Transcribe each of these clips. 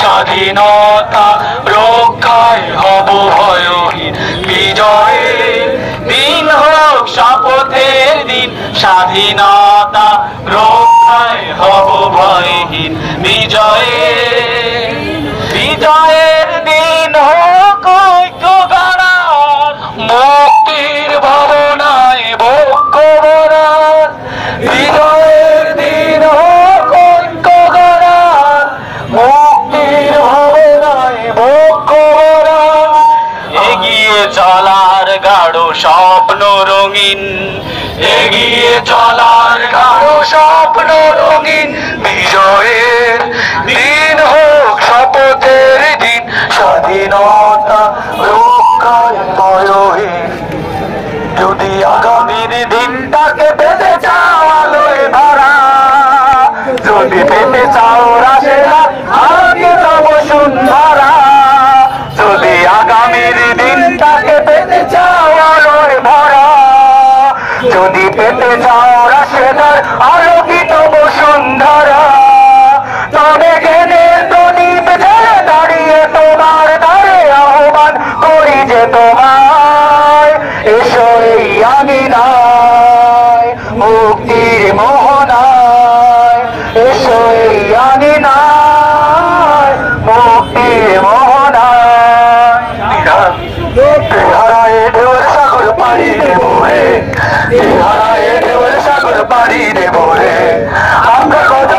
স্বাধীনতা রক্ষায় হব ভয়হীন, বিজয়ের দিন হোক শপথের দিন। স্বাধীনতা রক্ষায় হব ভয়হীন, বিজয়ের দিন হোক ঐক্য গড়ার, মুক্তির ভাবনায় বক্ষ ভরার। বিজয়ের দিন হোক ঐক্য গড়ার, মুক্তির ভাবনায় বক্ষ ভরার। এগিয়ে চলার গাঢ় স্বপ্ন রঙিন, এগিয়ে চলার গাঢ় স্বপ্ন রঙিন। বিজয়ের দিন হোক শপথের দিন, স্বাধীনতা রক্ষায় ভয়হীন। যদি আগামীর দিনটাকে পেতে চাও আলোয় ভরা, যদি পেতে চাও রাশেরা আগে তব সুন্দরা, যদি আগামীর দিনটাকে পেতে চাও আলোয় ভরা, যদি পেতে চাও রাশেদার আলোকিত বসুন্ধরা, তবে জ্ঞানের প্রদীপ জ্বেলে দাঁড়িয়ে তোমার দ্বারে আহ্বান করি যে তোমায়, এসো এই আঙিনায় মুক্তির মোহনায়, এসো এই আঙিনায় মুক্তির মোহনায়। হারায় ঢেউর সাগর পাড়ি দেবো রে, হারায় ঢেউর সাগর পাড়ি দেবো রে। আমরা কত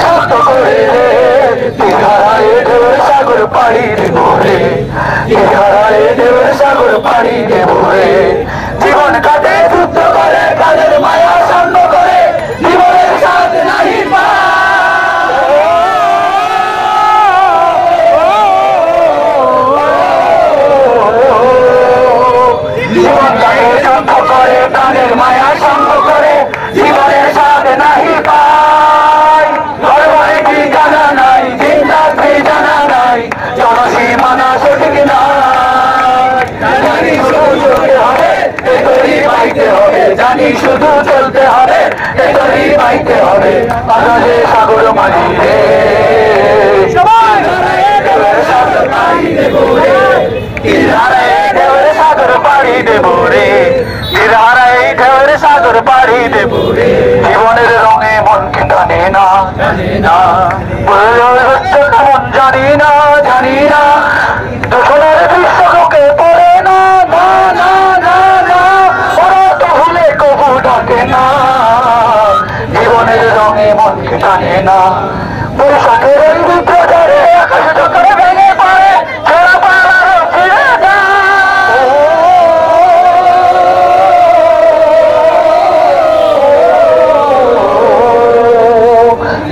শক্ত করে রে, হারায় ঢেউর সাগর পাড়ি দেবো রে, হারায় ঢেউর সাগর পাড়ি দেবো রে। জীবন কাটে যুদ্ধ করে, কাদের মায়া সঙ্গ করে, জীবনের সাথ নাহি পায়। জীবন কাটে যুদ্ধ করে, প্রাণের মায়া সঙ্গ করে, জীবনের সাথ নাহি পায়। ঘরবাড়ি ঠিকানা নাই, দিনরাত্রি জানা নাই, জনসীমানা সঠিক নাই। জানি শুধু চলতে হবে, এতই বাইতে হবে, জানি শুধু চলতে হবে, এতই বাইতে হবে। আকাশে সাগর মাঝি রে, ঢেউয়ের সাগর পাড়ি দেবো রে, ঢেউয়ের সাগর পাড়ি দেবো রে, হারায় ঢেউয়ের সাগর পাড়ি দেবো রে। জীবনের রঙে মনকে টানে না, জানি না হচ্ছে কেমন জানি না, জানি না দূষণের বিশ্বকে পড়ে না, না না না না, ওরা তো ভুলে কবু ডাকে না। জীবনের রঙে মনকে টানে না, বৈশাখের ওই বিপ্রচারে আকাশ যখন ভেঙে পড়ে, ছেড়া পাড়ারও ফিরে যায়।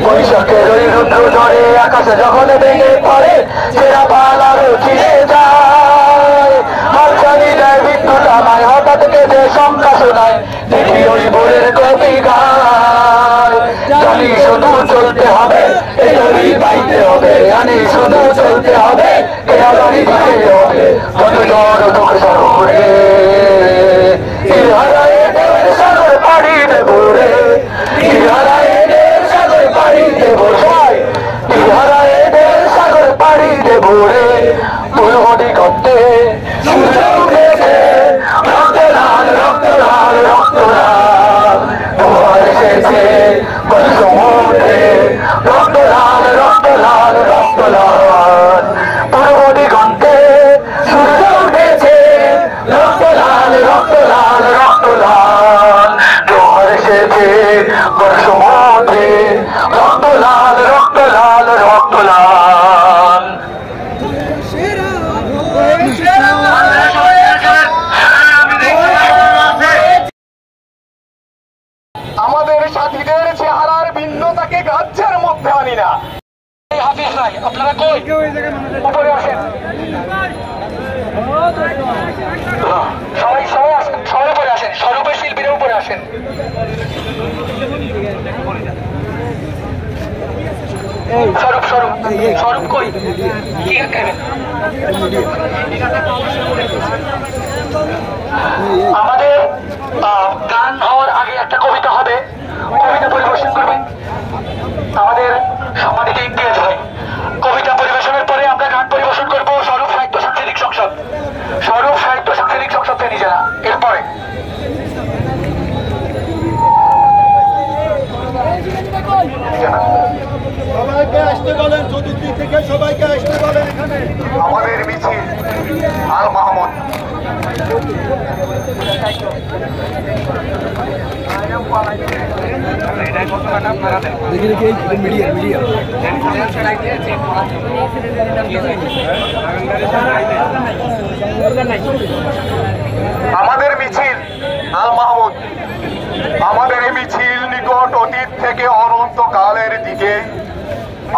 বৈশাখের ওই রুদ্র ঝড়ে আকাশে যখন ভেঙে পড়ে, ছেড়া পালারও ফিরে যায়। হালচালি দেয় বিদ্যুৎ আমায়, হঠাৎ কেঁদে শঙ্কা শোনায়, দেখি ওই ভোরের কবি গায়। জানি শুধু চলতে হবে, এতই বাইতে হবে, জানি শুধু চলতে হবে, কেয়ারি দিতে হবে। কত জ্বর দুঃখ সাগরে, হারায় ঢেউয়ের সাগর পাড়ি দেবো রে, হারায় ঢেউয়ের সাগর পাড়ি দেবো রে, হারায় ঢেউয়ের সাগর পাড়ি দেবো রে। পূর্ব দিগন্তে সূর্য উঠেছে, রক্ত লাল রক্ত লাল রক্ত লাল, জোয়ার এসেছে সমুদ্রে, রক্ত লাল রক্ত লাল রক্ত লাল। পূর্ব দিগন্তে সূর্য উঠেছে, রক্ত লাল রক্ত লাল রক্ত লাল, জোয়ার এসেছে সমুদ্রে, রক্ত লাল রক্ত লাল রক্ত লাল। আমাদের সাথীদের চেহারার ভিন্নতাকে গ্রাহ্যের মধ্যে আনি না। হাফিজ নাই, আপনারা কই? উপরে আসেন, সবাই সবাই আসেন, সবাই উপরে আসেন, স্বরূপের শিল্পীরা উপরে আসেন। স্বরূপ স্বরূপ স্বরূপ কই? কি খাবেন? আমাদের গান হওয়ার আগে একটা কবিতা হবে, কবিতা পরিবেশন করবেন। আমাদের মিছিল আল মাহমুদ। আমাদের মিছিল আল মাহমুদ। আমাদের এই মিছিল নিকট অতীত থেকে অনন্তকালের দিকে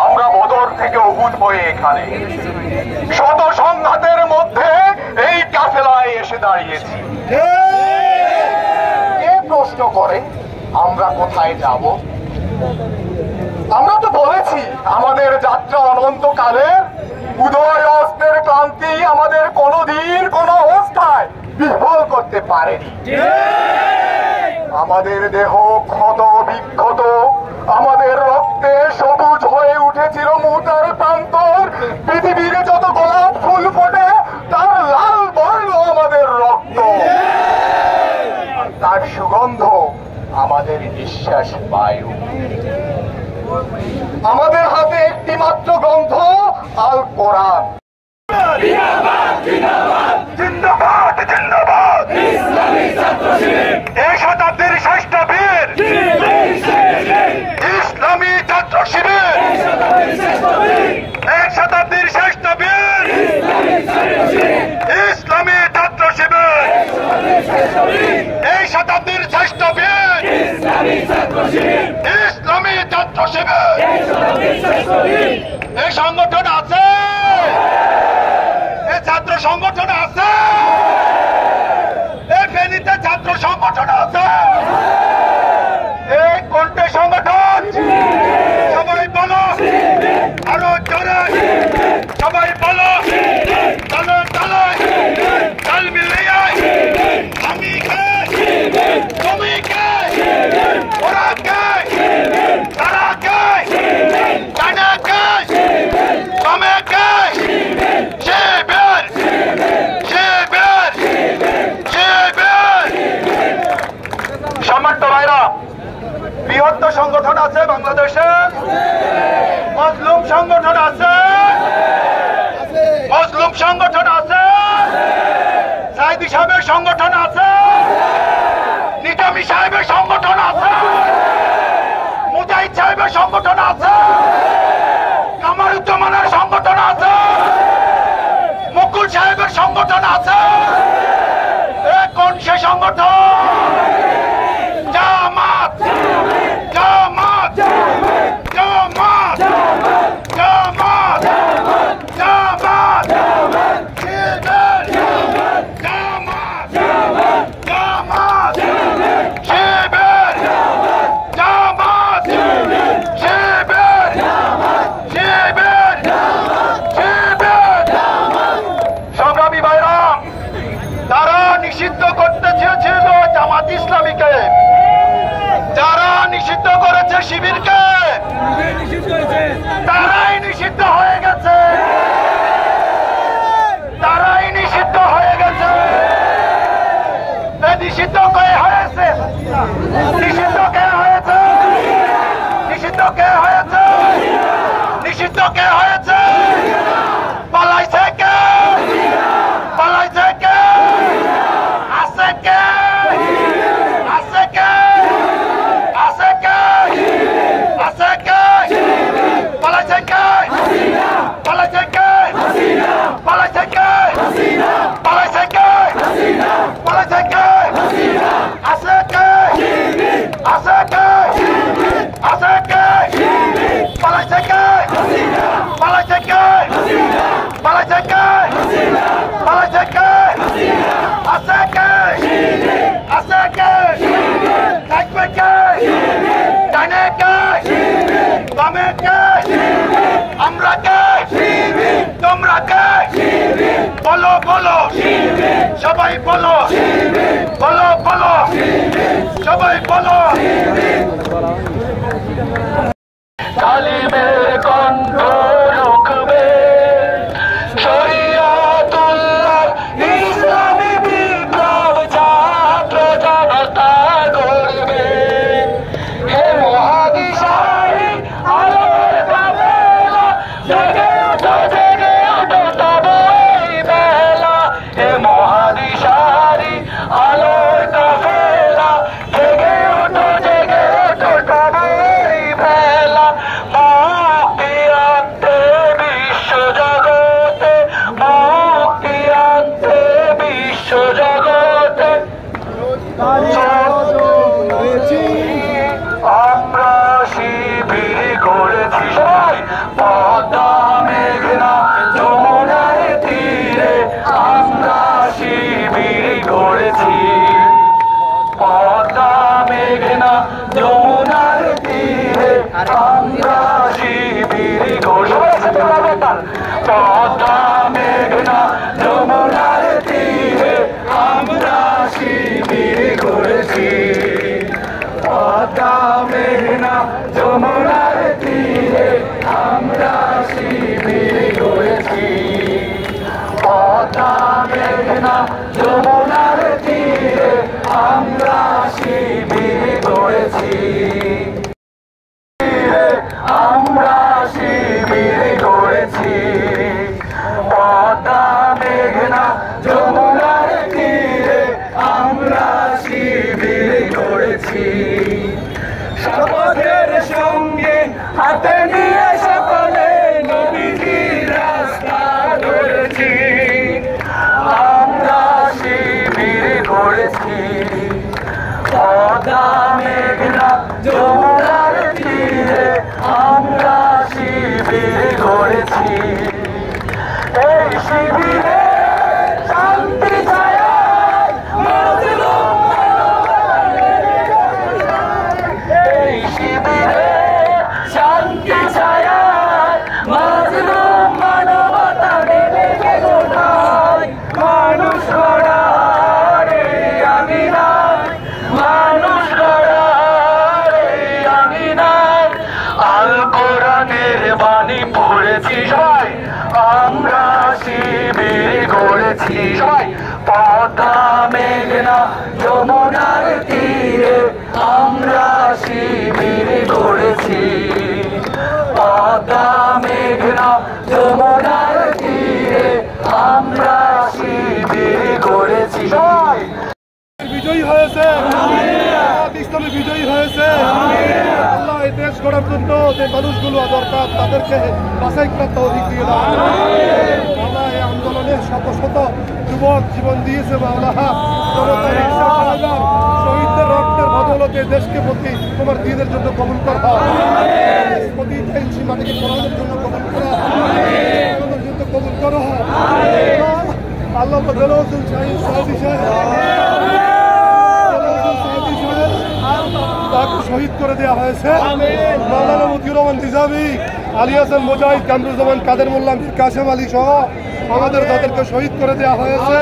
আমরা বদর থেকে উহুদ হয়ে এখানে শত সংঘাতের মধ্যে এই কাফেলায় এসে দাঁড়িয়েছি। কে প্রশ্ন করে আমরা কোথায় যাব? আমরা তো বলেছি আমাদের যাত্রা অনন্তকালের। উদয় অস্তের ক্লান্তি আমাদের কোনোদিন কোনো অবস্থায় বিফল করতে পারেনি। আমাদের দেহ ক্ষত বিক্ষত, আমাদের রক্তে সবুজ হয়ে উঠেছিল মুতার প্রান্তর। পৃথিবীর যত গোলাপ ফুল ফোটে তার লাল বর্ণ আমাদের রক্ত, তার সুগন্ধ আমাদের নিঃশ্বাস বায়ু। আমাদের হাতে একটি মাত্র গ্রন্থ আল কোরআন। জিন্দাবাদ জিন্দাবাদ ইসলামী ছাত্র শিবির, এই শতাব্দীর শ্রেষ্ঠ বীর ইসলামী ছাত্র শিবির, এক শতাব্দীর শ্রেষ্ঠ বীর ইসলামী ছাত্র শিবির, এই শতাব্দীর শ্রেষ্ঠ বীর ইসলামী ছাত্র শিবির। এই সংগঠন আছে, এই ছাত্র সংগঠন আছে, এই ফেনীতে ছাত্র সংগঠন আছে, এই কোনটা সংগঠন? সবাই বলো আরো জোরে, সবাই বলো তালে তালে তাল মিলিয়ে। আমি কে, তুমি কে, ওরা কে, তারা কে, জানা কে, তুমি কে? শিবির শিবির শিবির। সম্মানিত ভাইরা, বৃহত্তর সংগঠন আছে বাংলাদেশে, মজলুম সংগঠন আছে, মজলুম সংগঠন আছে, সাইদি সাহেবের সংগঠন আছে, নিজামী সাহেবের সংগঠন আছে, মুজাহিদ সাহেবের সংগঠন আছে, কামারুজ্জামানের সংগঠন আছে, মুকুল সাহেবের সংগঠন আছে। কোন সে সংগঠন? জামাত জামাত জামাত জামাত জামাত শিবির জামাত জামাত শিবির জামাত শিবির শিবির শিবির। সংগ্রামী ভাইরা, তারা নিষিদ্ধ করতে চেয়েছিল জামাত ইসলামীকে, যারা নিষিদ্ধ করেছে শিবিরকে, তারাই নিষিদ্ধ হয়ে গেছে, তারাই নিষিদ্ধ হয়ে গেছে। নিষিদ্ধ কে হয়েছে? নিষিদ্ধ কে হয়েছে? নিষিদ্ধ কে হয়েছে? নিষিদ্ধ কে হয়েছে? পালাইছে কে? পালাইছে কে? আছে কে? আছে কে? আছে কে? আছে কে? পালাইছে কে? পালাইছে কে? পালাইছে কে? পালাইছে কে? পালাইছে কে? আছে কে? আছে কে? আছে কে? পালাইছে কে? পালাইছে কে? পালাইছে কে? পালাইছে কে? আছে কে? আছে কে? থাকবে কে? জানে কে? বামে কে? আমরা কে? তোমরা কে? বলো বলো, সবাই বলো, বলো বলো, সবাই বলো। তালিমের কণ্ঠ রুখবে, শরিয়াতুল্লাহ ইসলামী বিপ্লব ছাত্র জনতা করবে। হে মহাদিশালী আলোর কাফেলা, জেগে ওঠো আমরা শিবির গড়েছি পদ্মা মেঘনা যমুনার তীরে আমরা শিবির গড়েছি পদ্মা মেঘনা যমুনার তীরে আমরা শিবির গড়েছি পদ্মা মেঘনা যমুনার তীরে আমরা শিবির গড়েছি আমরা শিবির গড়েছি পদ্মা মেঘনা যমুনার তীরে আমরা শিবির গড়েছি শপথের সঙ্গে হাতে নিয়ে সকলে নবীজির রাস্তা ধরেছি আমরা শিবির গড়েছি পদ্মা মেঘনা যমুনার তীরে আমরা শিবির গড়েছি এই শিবিরে শান্তি ছায়ায় মাজলুম এই শিবিরে শান্তি ছায়ায় মাজলুম মানবতা নেমে গেল ঠায় মানুষ গড়ার এই আঙিনায় মানুষ গড়ার এই আঙিনায় আল কোরআনের বাণী পড়েছি সবাই আমরা শিবির গড়েছি সবাই পদ্মা মেঘনা যমুনার তীরে আমরা শিবির গড়েছি পদ্মা মেঘনা যমুনার তীরে আমরা শিবির গড়েছি সবাই বিজয়ী হয়েছে ইসলামী বিজয়ী হয়েছে আল্লাহ এই দেশ গড়ার জন্য যে মানুষগুলো দরকার তাদেরকে বাছাই করার তৌফিক দিয়ে দাও আল্লাহ এই আন্দোলনে শত শত যুবক জীবন দিয়েছে মাওলা শহীদদের রক্তের বদৌলতে দেশকে প্রতি তোমার দিনের জন্য কবুল করা প্রতি ইঞ্চি মাটিকে কোরআনের জন্য কবুল করা জন্য কবুল করো আল্লাহ বদলুল শাহিদ সাদি তাকে শহীদ করে দেওয়া হয়েছে মাওলানা মতিউর রহমান নিজামী আলী হাসান মুজাহিদ কামরুজ্জামান কাদের মোল্লা মীর কাসেম আলী সহ আমাদের তাদেরকে শহীদ করে দেওয়া হয়েছে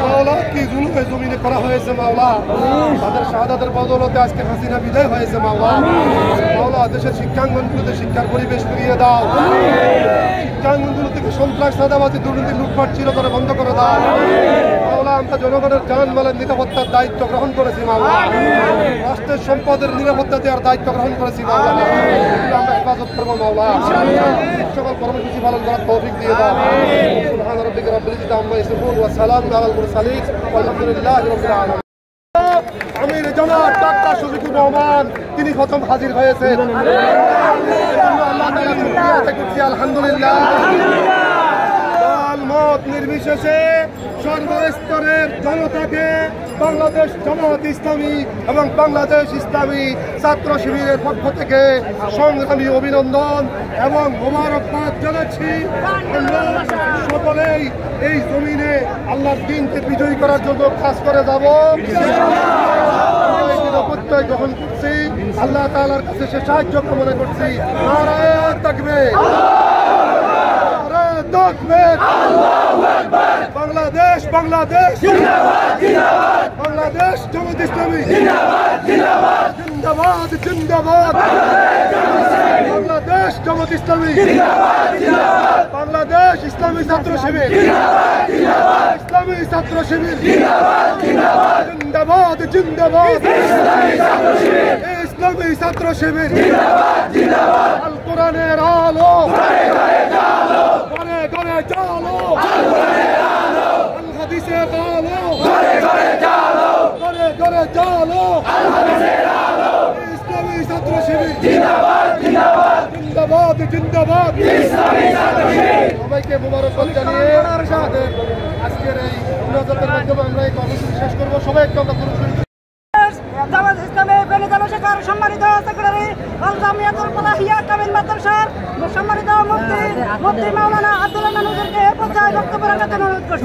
মাওলা কি জুলুমে জমিনে করা হয়েছে মাওলা তাদের শাহাদাতের বদৌলতে আজকে হাসিনা বিদায় হয়েছে মাওলা মাওলা দেশের শিক্ষাঙ্গনগুলোতে শিক্ষার পরিবেশ ফিরিয়ে দাও শিক্ষাঙ্গনগুলো থেকে সন্ত্রাস সাদাবাদী দুর্নীতি লুটপাট চিরতরে বন্ধ করে দাও মাওলা আমরা জনগণের জানমালের নিরাপত্তার দায়িত্ব গ্রহণ করেছি মাওলা রাষ্ট্রের সম্পদের নিরাপত্তা দেওয়ার দায়িত্ব গ্রহণ করেছি মাওলা আমরা হেফাজত করবো মাওলা সকল কর্মসূচি পালন করার তৌফিক দিয়ে দাও সুবহান রাব্বিকা রাব্বিল ইজ্জাতি আম্মা ইয়াসিফুন ওয়া সালামুন আলাল মুরসালিন ওয়ালহামদুলিল্লাহি রাব্বিল আলামিন আমির জামাত ডাক্তার শফিকুর রহমান তিনি প্রথম হাজির হয়েছেন আল্লাহ তাআলা শুকরিয়া করছি আলহামদুলিল্লাহ মত নির্বিশেষে সর্বস্তরের জনতাকে বাংলাদেশ জামাত ইসলামী এবং বাংলাদেশ ইসলামী ছাত্র শিবিরের পক্ষ থেকে সংগ্রামী অভিনন্দন এবং মোবারকবাদ জানাচ্ছি আমরা সকলেই এই জমিনে আল্লাহর দ্বীনকে বিজয়ী করার জন্য কাজ করে যাব প্রত্যয় গ্রহণ করছি আল্লাহ তাআলার কাছে সে সাহায্য কামনা করছি নারায়ে তাকবীর বাংলাদেশ বাংলাদেশ বাংলাদেশ জামাত ইসলামী জিন্দাবাদ জিন্দাবাদ বাংলাদেশ জামাত ইসলামী বাংলাদেশ ইসলামী ছাত্র শিবির ইসলামী ছাত্র শিবির জিন্দাবাদ জিন্দাবাদ ইসলামী ছাত্র শিবির আল কোরআনের আলো ঘরে ঘরে চালো আল হাদিসের আলো ঘরে ঘরে চালো ঘরে ঘরে চালো আল হাদিসের আলো ইসলামী ছাত্র শিবির জিন্দাবাদ জিন্দাবাদ জিন্দাবাদ জিন্দাবাদ ইসলামী ছাত্র শিবির সবাইকে মোবারকবাদ জানিয়ে আজকের এই মুনাজাতের মাধ্যমে আমরা এই কর্মসূচি শেষ করব সবাইকে আমরা জামাত ইসলামী বেনিজাল শেখার সম্মানিত সেক্রেটারি আল জামিয়াতুল ফালাহিয়া কামিল মাদ্রাসার সম্মানিত মুফতি মাওলানা আব্দুল্লাহ মানুষকে এ পর্যায়ে বক্তব্য রাখার জন্য অনুরোধ করছি।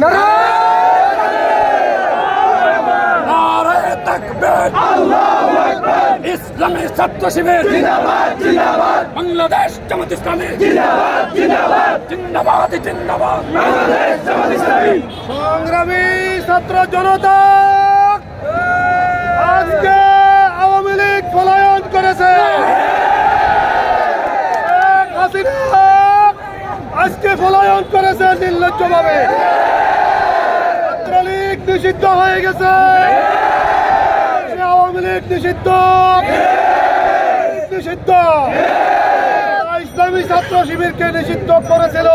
তাকবীর আল্লাহু আকবার ইসলামী ছাত্র শিবির জিন্দাবাদ জিন্দাবাদ বাংলাদেশ জামাত ইসলামী জিন্দাবাদ জিন্দাবাদ জিন্দাবাদ জিন্দাবাদ বাংলাদেশ জামাত ইসলামী সংগ্রামী ছাত্র জনতা আজকে আওয়ামী লীগ পলায়ন করেছে শেখ হাসিনা আজকে পলায়ন করেছে নির্লজ্জভাবে ছাত্রলীগ নিষিদ্ধ হয়ে গেছে আওয়ামী লীগ নিষিদ্ধ নিষিদ্ধ ইসলামী ছাত্র শিবিরকে নিষিদ্ধ করেছিল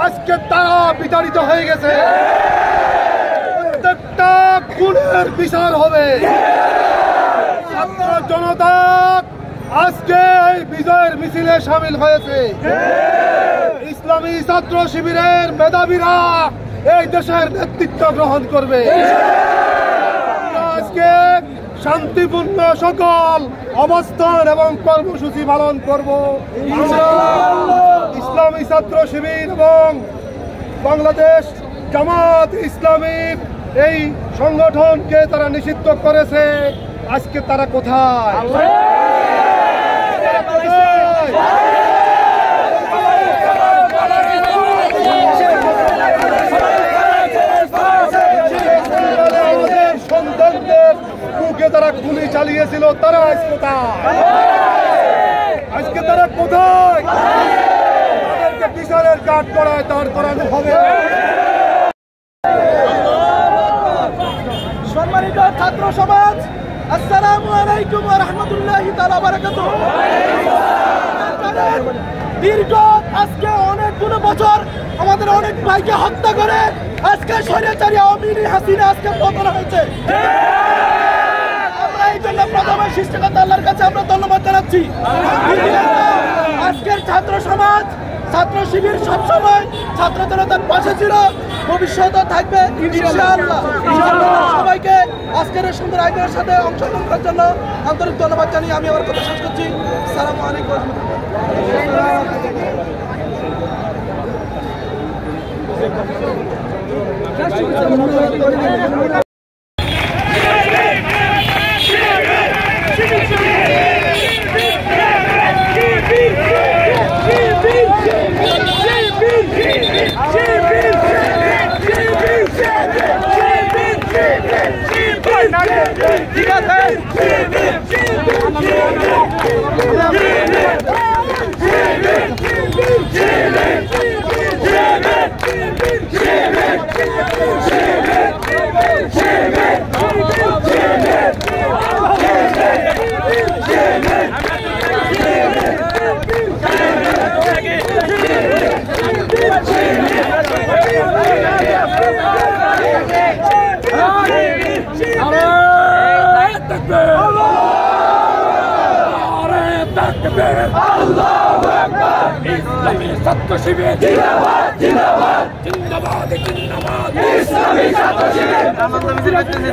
আজকে তারা বিতাড়িত হয়ে গেছে প্রত্যেকটা খুনের বিচার হবে ছাত্র জনতা আজকে এই বিজয়ের মিছিলে সামিল হয়েছে ইসলামী ছাত্র শিবিরের মেধাবীরা এই দেশের নেতৃত্ব গ্রহণ করবে আজকে শান্তিপূর্ণ সকল অবস্থান এবং কর্মসূচি পালন করব ইসলামী ছাত্র শিবির এবং বাংলাদেশ জামাত ইসলামীর এই সংগঠনকে তারা নিষিদ্ধ করেছে আজকে তারা কোথায় সন্তানদের বুকে তারা গুলি চালিয়েছিল তারা আজ কোথায় আজকে তারা কোথায় তাদেরকে বিচারের কাঠ করায় দাঁড় করানো হবে সম্মানিত ছাত্র সমাজ আসসালামু আলাইকুম ওয়া রাহমাতুল্লাহি তাআলা ওয়া বারাকাতুহু দীর্ঘ আজকে অনেকগুলো বছর আমাদের অনেক ভাইকে হত্যা করে আজকে স্বৈরাচারী আওয়ামী লীগ হাসিনা আজকে পতন হয়েছে আমরা এই জন্য প্রথমে সৃষ্টিকর্তা আল্লাহর কাছে আমরা ধন্যবাদ জানাচ্ছি আজকের ছাত্র সমাজ ছাত্র শিবির সবসময় ছাত্র জনতার পাশে ছিল ভবিষ্যতে থাকবে ইনশাআল্লাহ সবাইকে আজকের এই সুন্দর আয়োজনের সাথে অংশগ্রহণ করার জন্য আন্তরিক ধন্যবাদ জানিয়ে আমি আমার কথা শেষ করছি আসসালামু আলাইকুম ওয়া রাহমাতুল্লাহ ঠিক আছে আল্লাহু আকবার ইসলামী ছাত্র শিবির জিন্দাবাদ জিন্দাবাদ জিন্দাবাদ জিন্দাবাদ ইসলামী ছাত্র শিবির আমাদের মিছিল করতেছে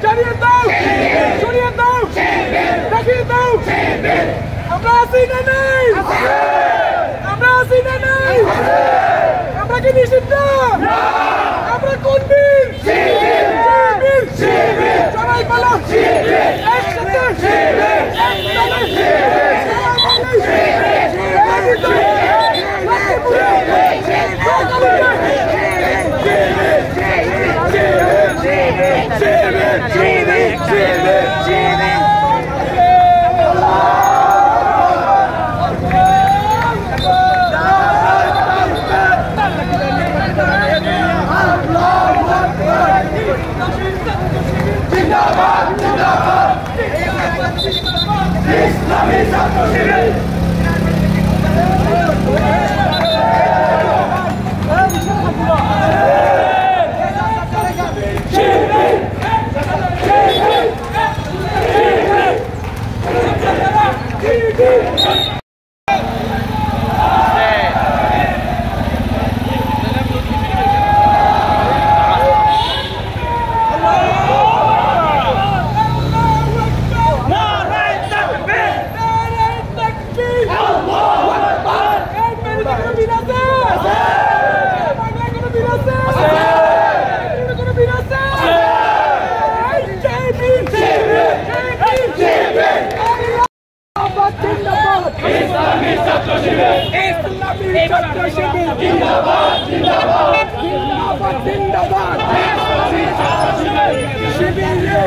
জানিয়ে দাও ছাত্র শিবির জিন্দাবাদ জিন্দাবাদ জিন্দাবাদ শিবিরের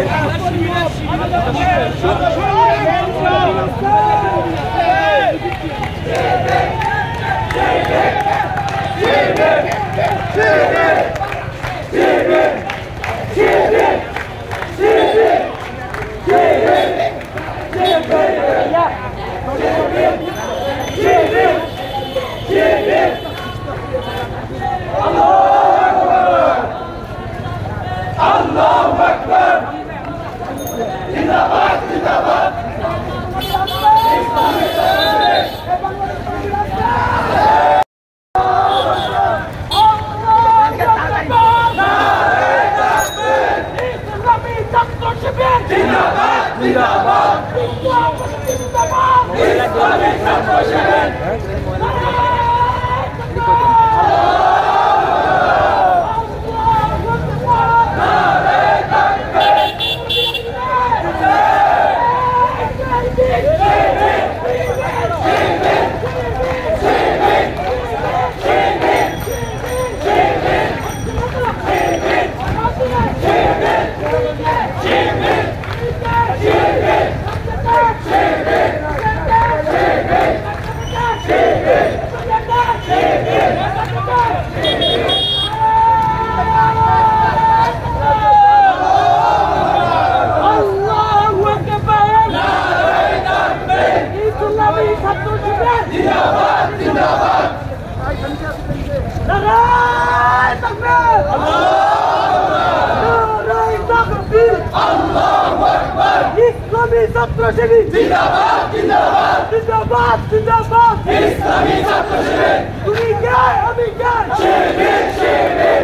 ছাত্র শিবির জিন্দাবাদ জিন্দাবাদ জিন্দাবাদ জিন্দাবাদ ইসলামী ছাত্র শিবির তুমি কে আমি কে শিবির শিবির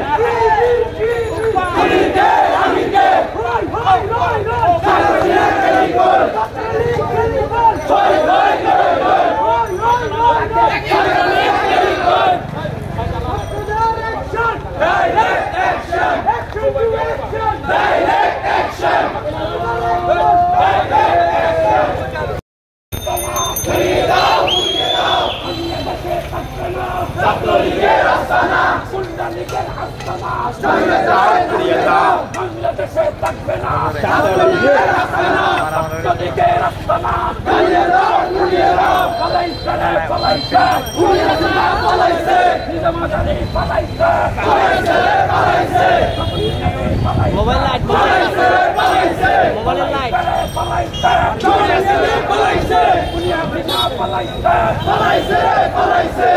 তুমি কে আমি কে হই হই হই ছাত্র শিবির কেলিগর ছাত্র শিবির কেলিগর হই হই হই হই হই ছাত্র শিবির কেলিগর direct action action to action direct action ছাত্রলীগের আস্তানা সুলতানলীগের আস্তানা ছাত্রলীগের বাংলাদেশে থাকবে না ছাত্রলীগের আস্তানা ছাত্রলীগের আস্তানা গুলিয়ে দাও পালাইছে রে পালাইছে গুলিয়ে দাও পালাইছে নিজামাজানি পালাইছে পালাইছে রে পালাইছে মোবাইল লাইট পালাইছে রে পালাইছে মোবাইল লাইট পালাইছে পালাইছে রে পালাইছে গুলিয়ে বিনা পালাইছে পালাইছে রে পালাইছে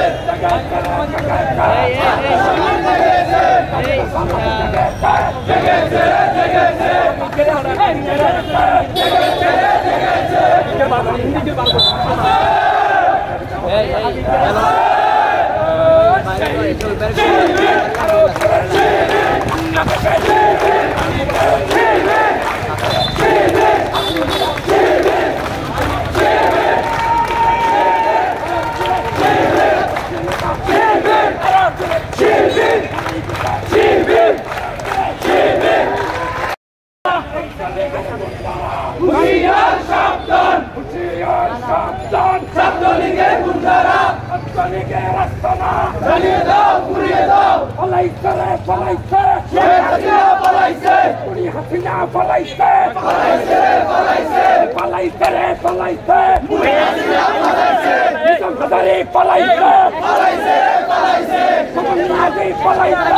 ছাত্রলীগের গুন্ডারা ছাত্রলীগের আস্তানা জ্বালিয়ে দাও পুড়িয়ে দাও পালাইছে রে পালাইছে শেখ হাসিনা পালাইছে পুরি হাসিনা পালাইছে পালাইছে রে পালাইছে পালাইছে রে পালাইছে পুরি হাসিনা পালাইছে নিজামজানি পালাইছে পালাইছে রে পালাইছে সমাজবাদী পালাইছে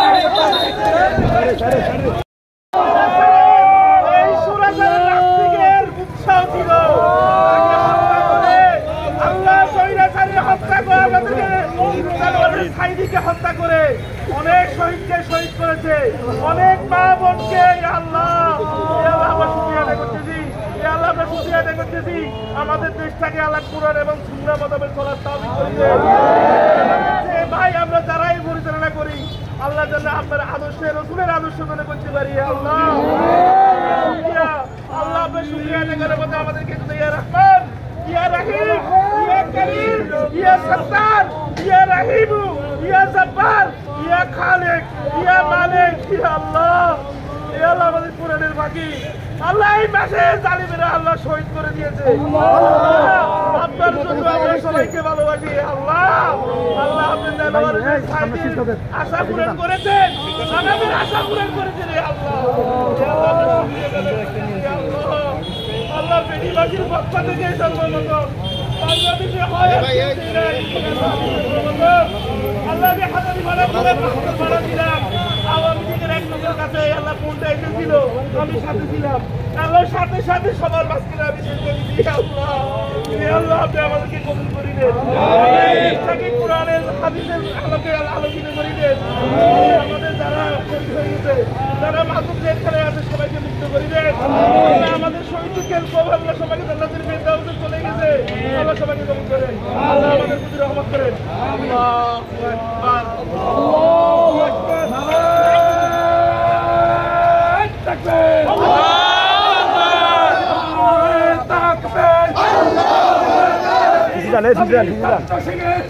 এই সুরাজের নাস্তিকের উৎসাহ ছিল সাইদিকে হত্যা করে অনেক শহীদকে শহীদ করেছে, অনেক মা বোনকে আল্লাহ আমরা শুকরিয়া আদায় করতেছি, আল্লাহ আমরা শুকরিয়া আদায় করতেছি। আমাদের দেশটাকে আল্লাহ কুরআন এবং সুন্নাহ মোতাবেক চলার তৌফিক করেছে। ভাই আমরা যারাই পরিচালনা করি আল্লাহ যেন আপনার আদর্শে রসুলের আদর্শ মনে করতে পারি। আল্লাহ আল্লাহ আপনার শুকরিয়া আদায় করার মধ্যে আমাদেরকে ইয়া রহমান ইয়া রহিম ইয়া করিম ইয়া সত্তার ইয়া রহিম ইয়া জব্বার ইয়া খালিক ইয়া মালিক ইয়া আল্লাহ আমাদের কোরআনের বাকি আল্লাহ এই মাসে জালিমেরা আল্লাহ শহীদ করে দিয়েছে। আপনার জন্য আমরা সবাইকে ভালোবাসি। আল্লাহ আল্লাহ আশা পূরণ করেছেন, আমাদের আশা পূরণ করেছেন আল্লাহ। আল্লাহ বেড়িবাসীর পক্ষ থেকে সর্বপ্রথম বাংলাদেশে হয় আল্লাহকে হাজারি ভাড়া করে ভাড়া দিলাম। আওয়ামী লীগের এক লোকের কাছে আল্লাহ ফোনটা এসেছিল, আমি সাথে ছিলাম। আল্লাহর সাথে সাথে সবার মাঝখানে আমি শেষ করে দিই আল্লাহ। আল্লাহ আপনি আমাদেরকে কবুল করিলেন, কোরআনের হাদিসের আলোকে আলোকিত করিলেন। আমাদের যারা শহীদ হয়ে গেছে, যারা মাদক জেলখানে আছে, সবাইকে মুক্ত করিলেন। আমাদের শহীদদের আল্লাহ সবাইকে জান্নাতের ফেরদাউসে চলে গেছে, আল্লাহ সবাইকে কবুল করেন। আল্লাহ আমাদের প্রতি রহমত করেন। আল্লাহু আকবার, আল্লাহু আকবার, নারায়ে তাকবীর, আল্লাহু আকবার, আল্লাহু আকবার।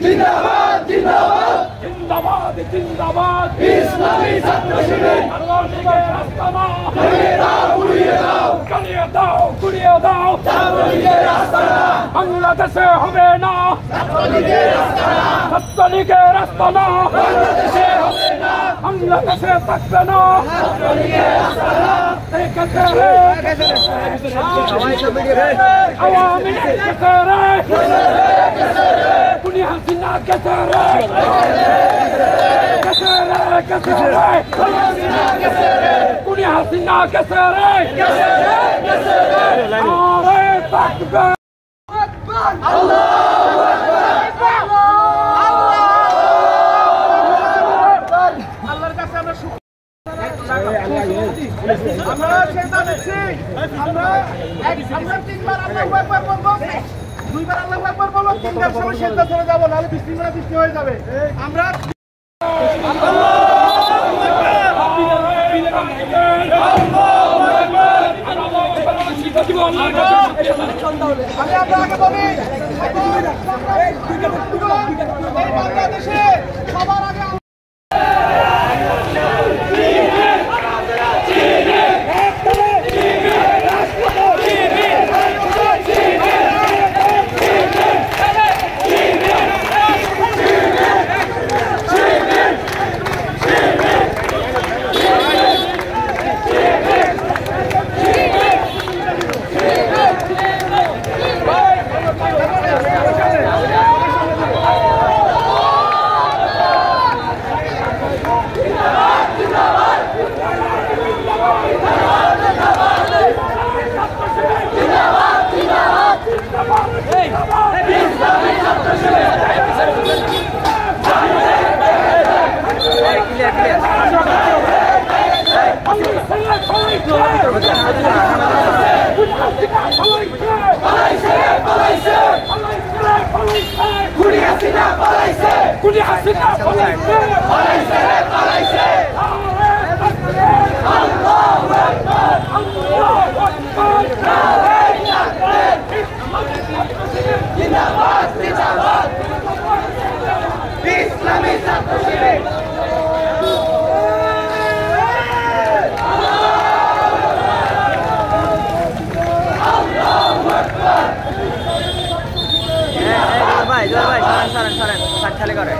জিন্দাবাদ জিন্দাবাদ জিন্দাবাদ জিন্দাবাদ ইসলামী ছাত্র শিবির। আস্তানা গুড়িয়ে দাও, গুড়িয়ে দাও, গুড়িয়ে দাও, ছাত্রলীগের আস্তানা বাংলাদেশে হবে না, ছাত্রলীগের আস্তানা, ছাত্রলীগের আস্তানা বাংলাদেশে হবে না, বাংলাদেশে থাকবে না, ছাত্রলীগের আস্তানা। আওয়ামী লীগ কেসে রে, কুনি হাসিনা কেসে রে, কেসে রে, কেসে রে, কুনি হাসিনা কেসে রে, নারায়ে তাকবীর, আল্লাহু আকবার, আল্লাহর কাছে আমরা আমরা সেটা দেখছি। আমরা তিনবার আল্লাহু আকবার বলবো, দুইবার আল্লাহু আকবার বলবো, তিনবার সময় সেটা চলে যাবো, নাহলে বৃষ্টি হয়ে যাবে। আমরা আমি আপনাকে বলি, বাংলাদেশে সবার আগে ইসলামী ছাত্র শিবির। ভাই সরেন সাত খালি করে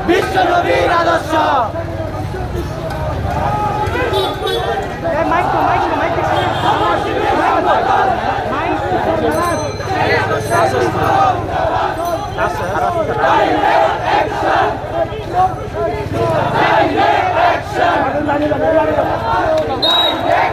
বিশ্বনবীর আদর্শ। Direct action!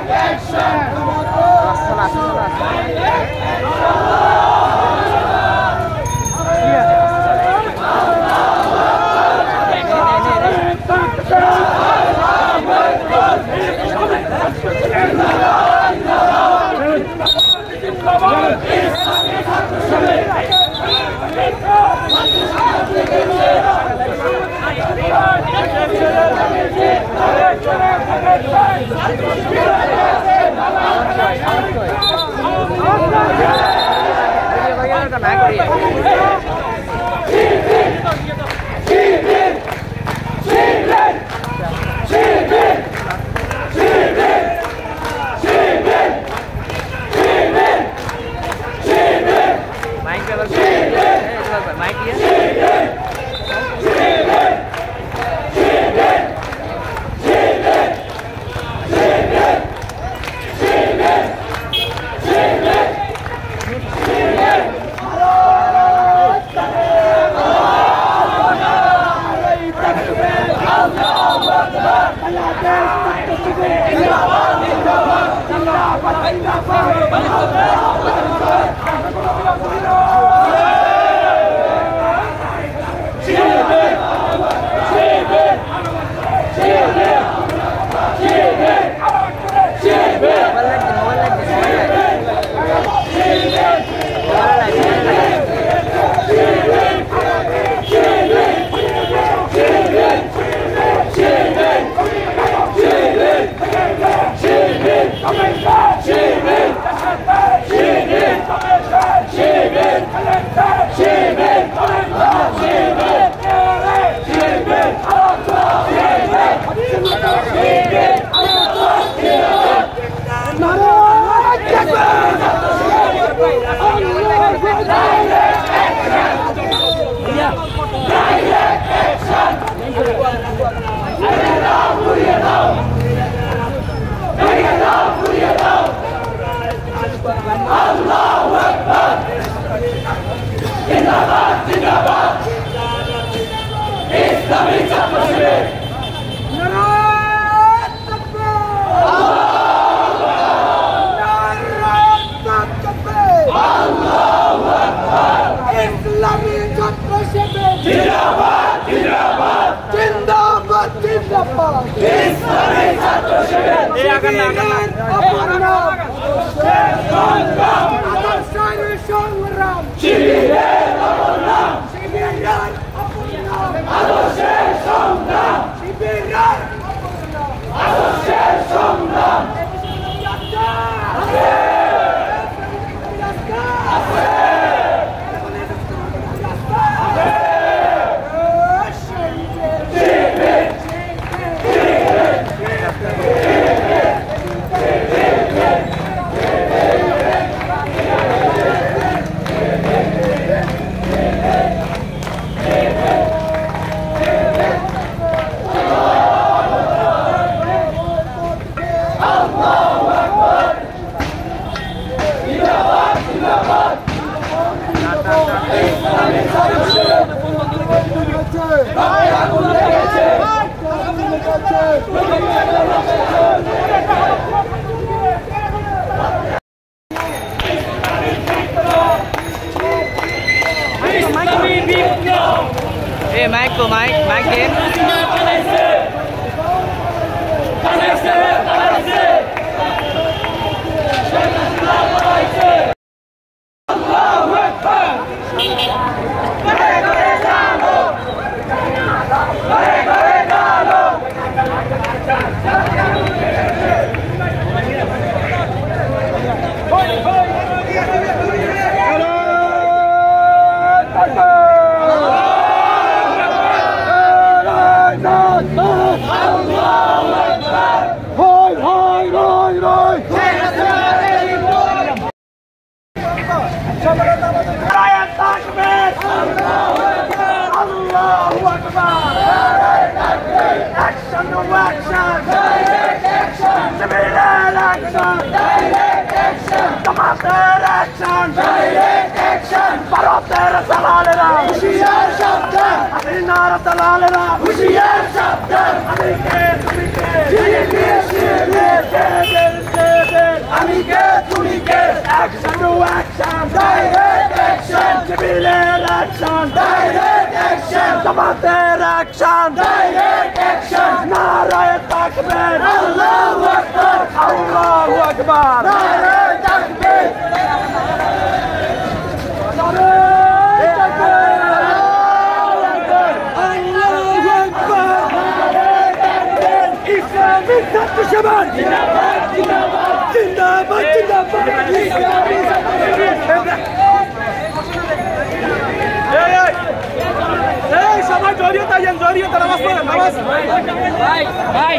Vai!